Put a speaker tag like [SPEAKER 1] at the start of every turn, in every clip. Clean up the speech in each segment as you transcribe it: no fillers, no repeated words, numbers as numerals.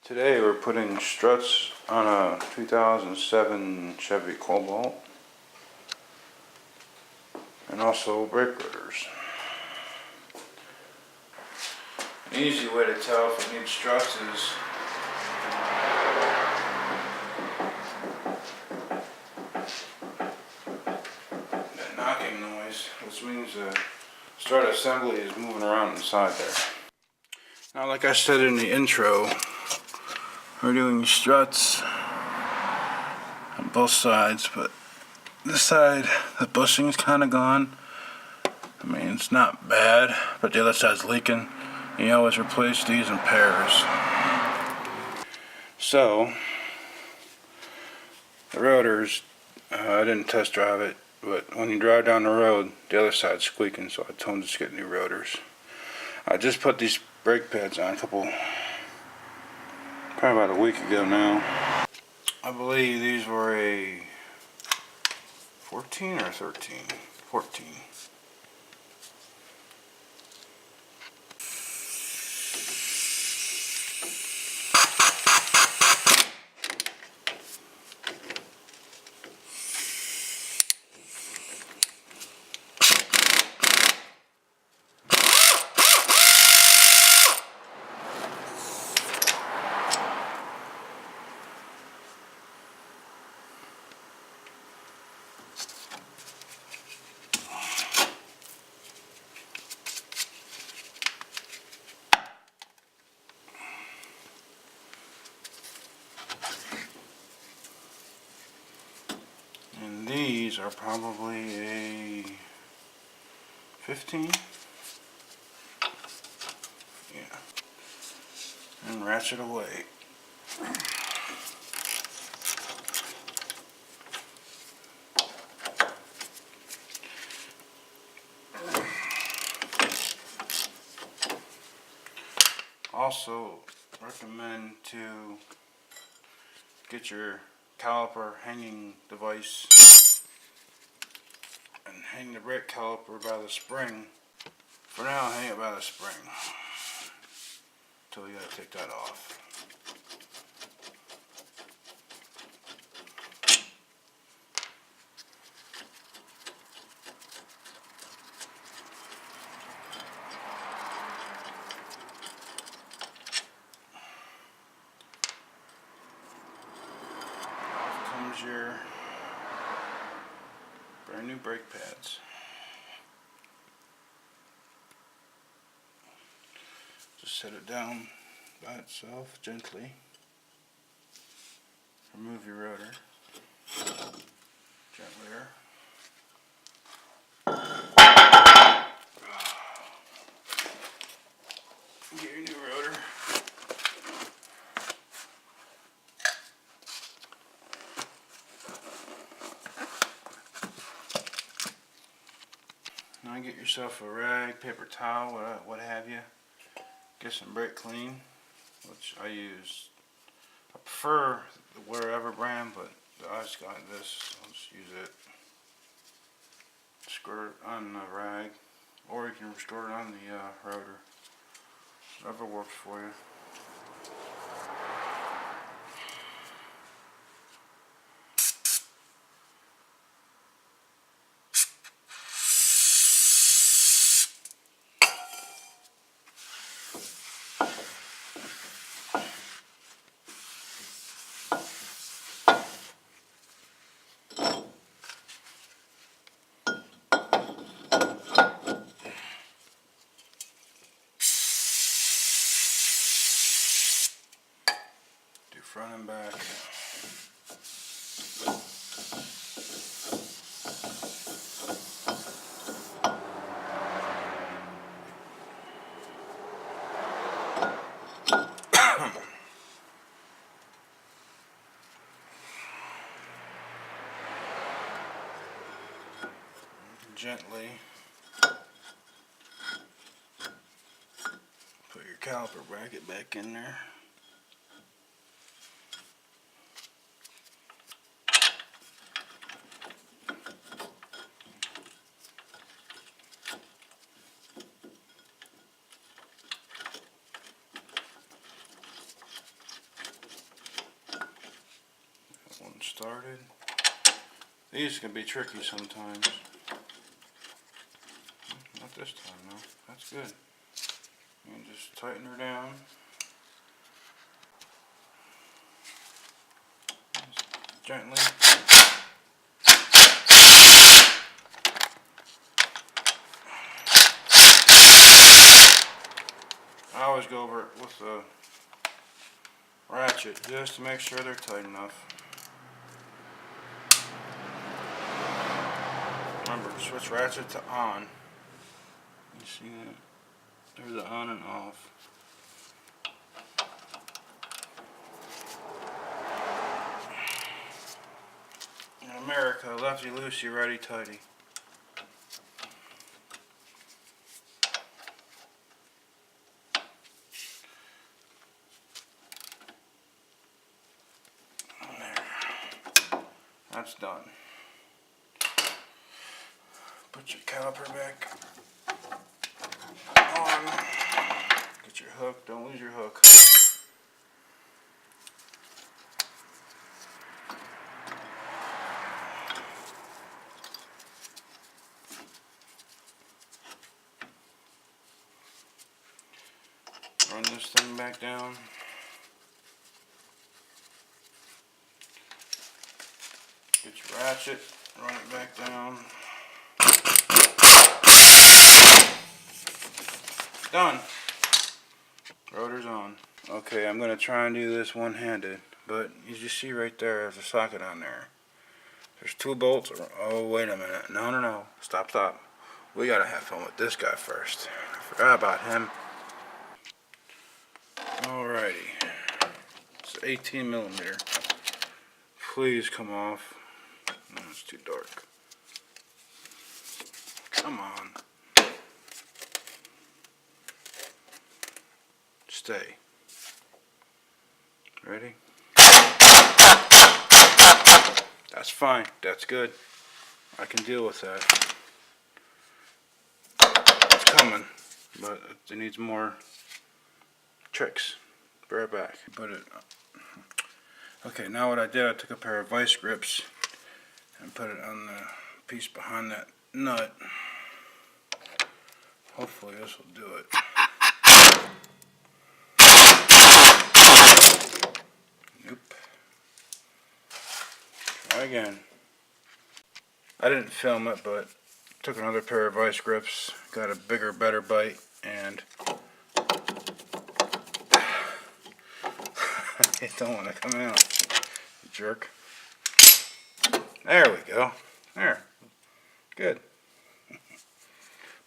[SPEAKER 1] Today we're putting struts on a 2007 Chevy Cobalt and also brake rotors. An easy way to tell if it needs struts is that knocking noise, which means the strut assembly is moving around inside there. Now, like I said in the intro, we're doing struts on both sides, but this side, the bushing is kind of gone. I mean, it's not bad, but the other side's leaking. You always replace these in pairs. So, the rotors, I didn't test drive it, but when you drive down the road, the other side's squeaking, so I told them to get new rotors. I just put these brake pads on probably about a week ago now. I believe these were a 14 or 13? 14. And these are probably a 15. Yeah. And ratchet away. Also recommend to get your caliper hanging device and hang the brake caliper by the spring. For now, hang it by the spring until you gotta take that off. Off comes your brand new brake pads. Just set it down by itself gently. Remove your rotor. Gently. Get your new rotor. Now get yourself a rag, paper towel, what have you. Get some brake clean, which I use. I prefer the whatever brand, but I just got this, so I'll just use it. Squirt it on the rag, or you can squirt it on the rotor. Whatever works for you. Front and back. Gently put your caliper bracket back in there. started. These can be tricky sometimes. Not this time though. That's good. And just tighten her down. Just gently. I always go over it with a ratchet just to make sure they're tight enough. Remember, switch ratchet to on. You see that? There's the on and off. In America, lefty loosey, righty tighty. There. That's done. Put your caliper back on. Get your hook. Don't lose your hook. Run this thing back down. Get your ratchet. Run it back down. Done. Rotor's on. Okay, I'm going to try and do this one-handed, but as you see right there, there's a socket on there. There's 2 bolts. Oh, wait a minute. No. Stop. We got to have fun with this guy first. I forgot about him. Alrighty. It's 18 millimeter. Please come off. No, it's too dark. Come on. Stay. Ready? That's fine. That's good. I can deal with that. It's coming, but it needs more tricks. Be right back. Put it. Okay, now what I did, I took a pair of vice grips and put it on the piece behind that nut. Hopefully this will do it. Nope. Try again. I didn't film it, but took another pair of vice grips, got a bigger, better bite, and it don't want to come out, you jerk. There we go. There. Good.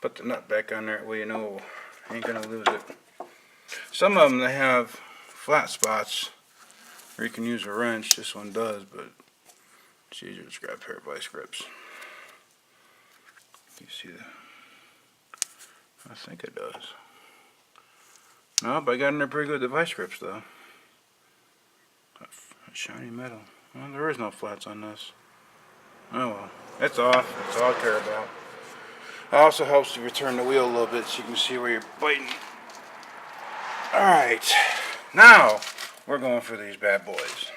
[SPEAKER 1] Put the nut back on there, that way you know you ain't gonna lose it. Some of them, they have flat spots where you can use a wrench. This one does, but it's easier to just grab a pair of vice grips. You see that? I think it does. No, but I got in there pretty good with the vice grips though. That shiny metal. Well, there is no flats on this. Oh well, it's off. That's all I care about. It also helps to return the wheel a little bit so you can see where you're biting. Alright, now we're going for these bad boys.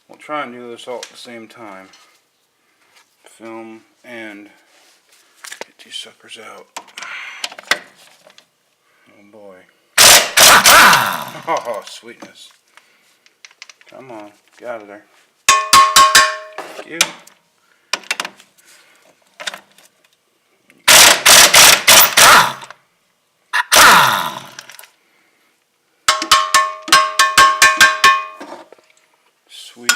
[SPEAKER 1] We'll try and do this all at the same time. Film and get these suckers out. Oh boy. Oh, sweetness. Come on, get out of there. Thank you. Sweet.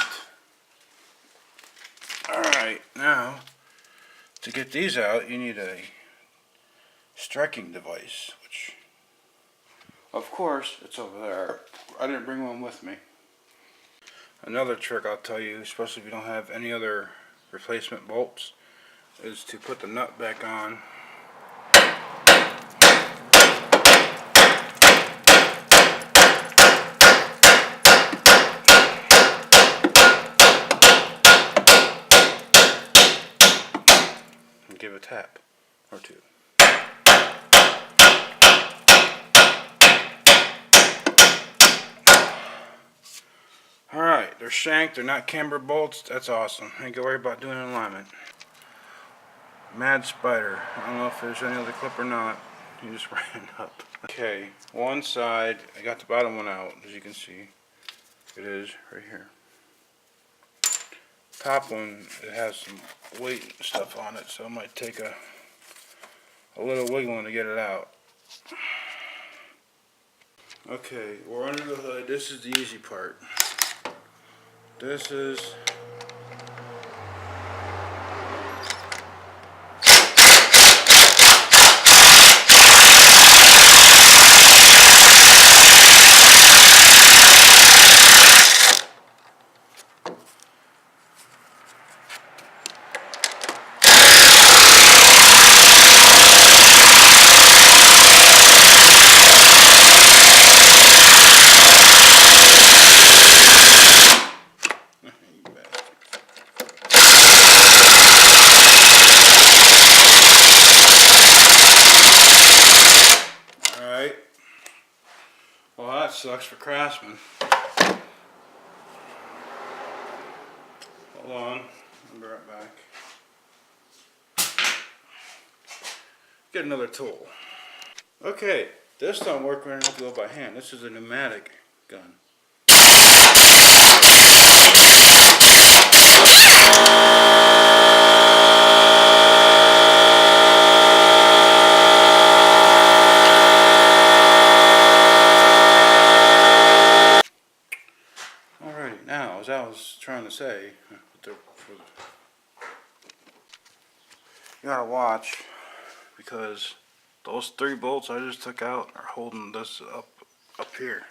[SPEAKER 1] Alright, now to get these out you need a striking device, which of course it's over there. I didn't bring one with me. Another trick I'll tell you, especially if you don't have any other replacement bolts, is to put the nut back on. And give a tap or two. They're shanked, they're not camber bolts. That's awesome. I ain't gotta worry about doing alignment. Mad Spider. I don't know if there's any other clip or not. He just ran up. Okay, one side, I got the bottom one out, as you can see. It is right here. Top one, it has some weight and stuff on it, so it might take a little wiggling to get it out. Okay, we're under the hood. This is the easy part. This is sucks for craftsmen. Hold on, I'll be right back. Get another tool. Okay, this don't work when I have to go by hand. This is a pneumatic gun. Now, as I was trying to say, you gotta watch, because those 3 bolts I just took out are holding this up here.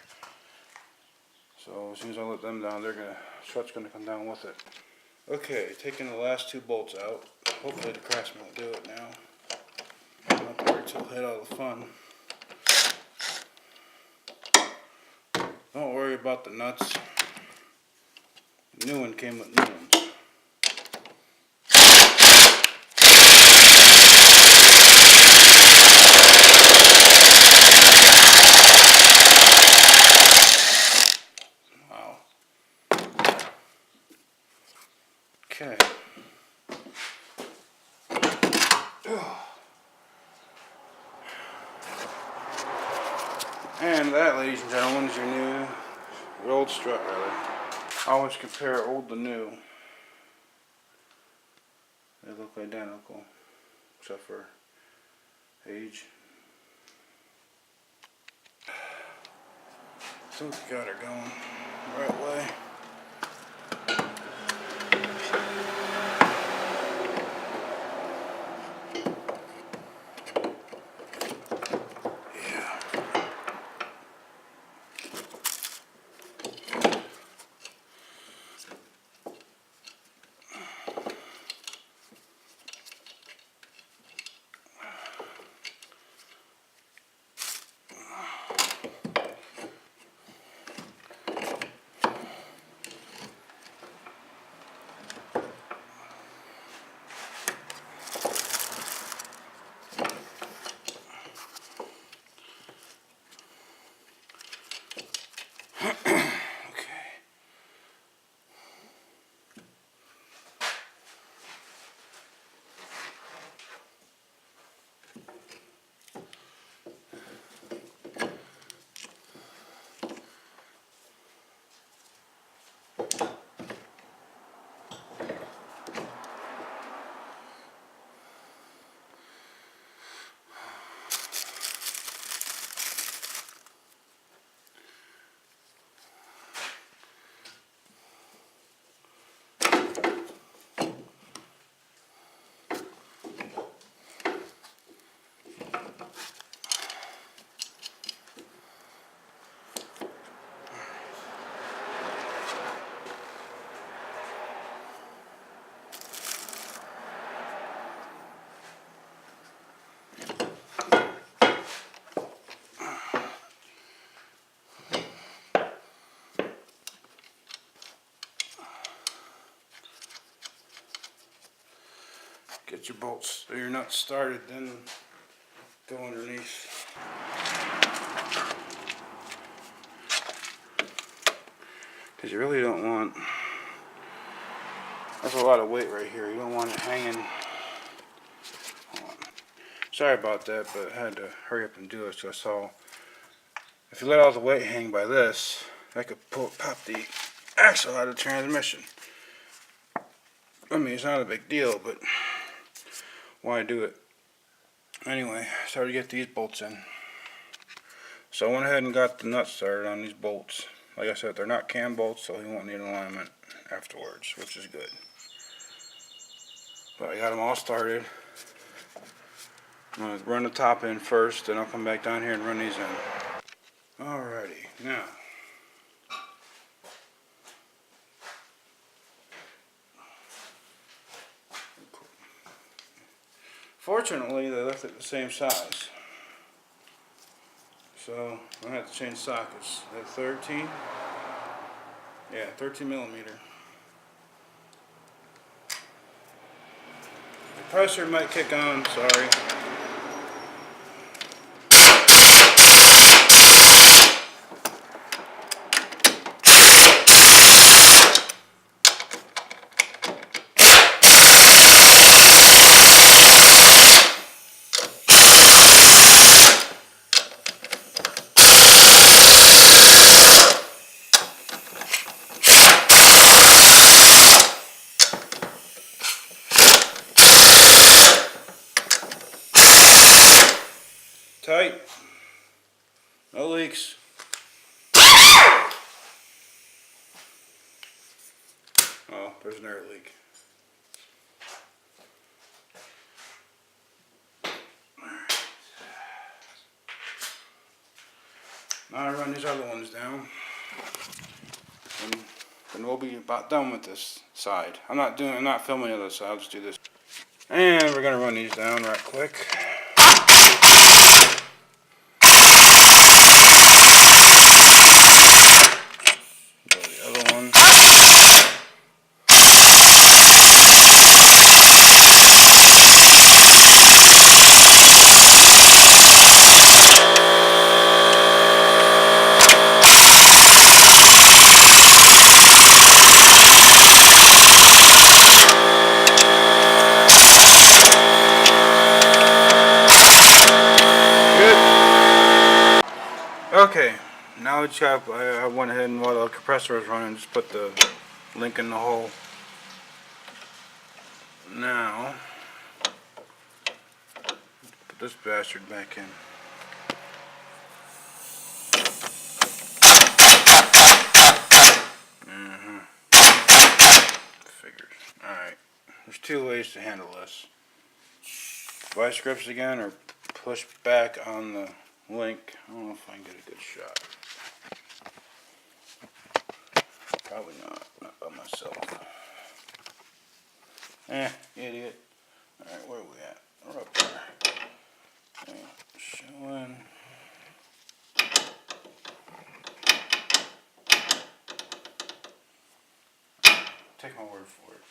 [SPEAKER 1] So as soon as I let them down, Strut's gonna come down with it. Okay, taking the last 2 bolts out. Hopefully the craftsman will do it now. I don't have to wait till I hit all the fun. Don't worry about the nuts. The new one came with new ones. Wow. Okay. And that, ladies and gentlemen, is your old strut rather. I always compare old to new. They look identical, except for age. I think we got her going the right way. Get your bolts or your nuts started, then go underneath. because you really don't want, that's a lot of weight right here. You don't want it hanging. Hold on. Sorry about that, but I had to hurry up and do it, so I saw if you let all the weight hang by this, that could pop the axle out of the transmission. I mean, it's not a big deal, but why do it? Anyway, started to get these bolts in. So I went ahead and got the nuts started on these bolts. Like I said, they're not cam bolts, so he won't need alignment afterwards, which is good. But I got them all started. I'm going to run the top in first, then I'll come back down here and run these in. Alrighty, now. Fortunately, they left it the same size. So, I have to change sockets. They're 13? Yeah, 13 millimeter. The compressor might kick on, sorry. Tight. No leaks. Oh, there's an air leak. Now I run these other ones down. And then we'll be about done with this side. I'm not filming the other side, I'll just do this. And we're gonna run these down right quick. Okay, now we just got, I went ahead and while the compressor was running, just put the link in the hole. Now, put this bastard back in. Figures. Alright, there's two ways to handle this. Vice grips again, or push back on the link. I don't know if I can get a good shot. Probably not by myself. Idiot. Alright, where are we at? We're up there. Okay, showing. Take my word for it.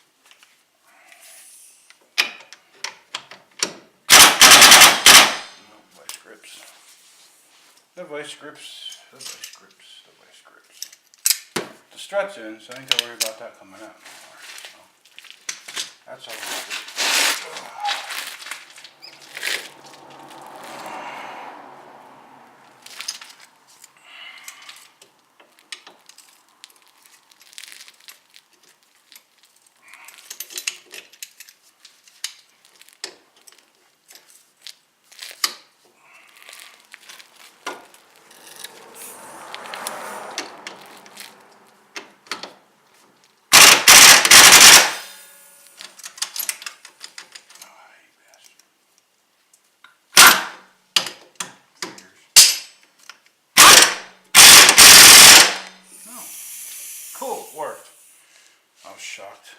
[SPEAKER 1] No vice grips. The vice grips. The vice grips. The vice grips. The strut's in, so I ain't gotta worry about that coming out anymore. So that's all we do. Cool, it worked. I was shocked.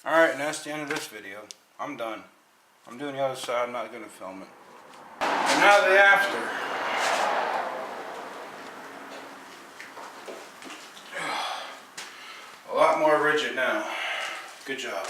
[SPEAKER 1] Alright, and that's the end of this video. I'm done. I'm doing the other side, I'm not going to film it. And now the after. A lot more rigid now. Good job.